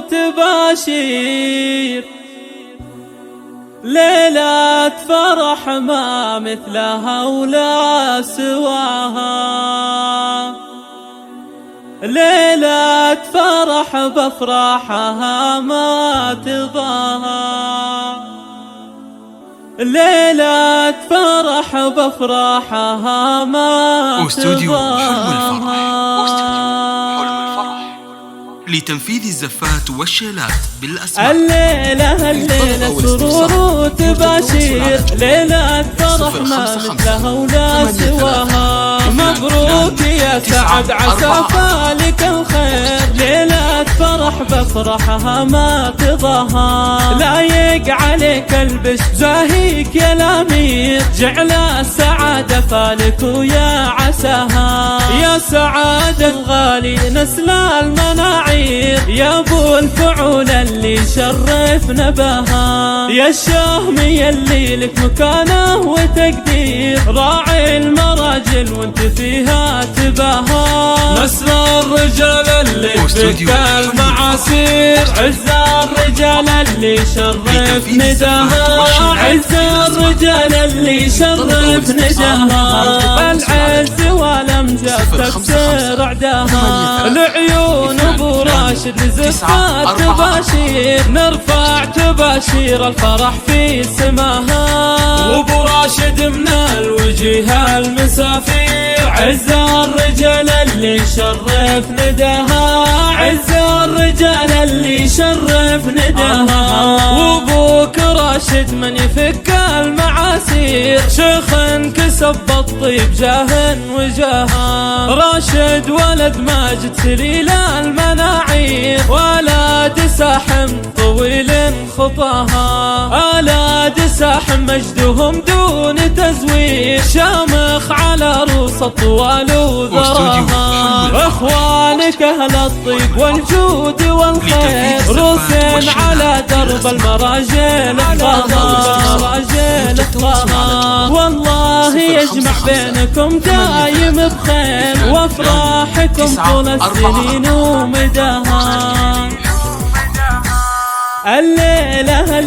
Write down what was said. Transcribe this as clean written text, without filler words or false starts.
تباشير ليلة فرح ما مثلها ولا سواها، ليلة فرح بفرحها ما تضاها، ليلة فرح بفرحها ما تضاها. لتنفيذ الزفات والشيلات بالأسماء. الليلة سرور وتباشير، ليلة فرح ما مثلها ولا سواها. مبروك يا سعد عسى فالك الخير، ليلة فرح بفرحها ما تضاها. لايق عليك البش زاهيك يا الأمير، جعل السعادة فالك ويا عساها. يا سعادة الغالي نسل المناعير، يا ابو الفعول اللي شرفنا بها. يا الشهمي اللي لك مكانه وتقدير، راعي المراجل وانت فيها تباها. نسل الرجال اللي فيك المعاسير، عز الرجال اللي شرف نداها. عز الرجال اللي شرف نداها. العز والامجاد تكسر عداها. العيون ابو راشد لزفات تباشير، نرفع تباشير الفرح في سماها. وابو راشد من الوجيه المسافير، عز الرجال اللي شرف نداها. عز الرجال اللي شرف نداها. وابوك راشد من يفك المعاسير، شيخ كسب بالطيب جاه وجاها. راشد ولد ماجد سليل المناعير، ولد ساحم طويل خطاها. اولاد ساحم مجدهم دون تزوير، شامخ على روس الطوال وذراها. اخوانك اهل الطيب والجود والخير، روس على درب المراجل اخطاها. والله يجمع بينكم دايم بخير، وافراحكم طول السنين ومداها. الليلة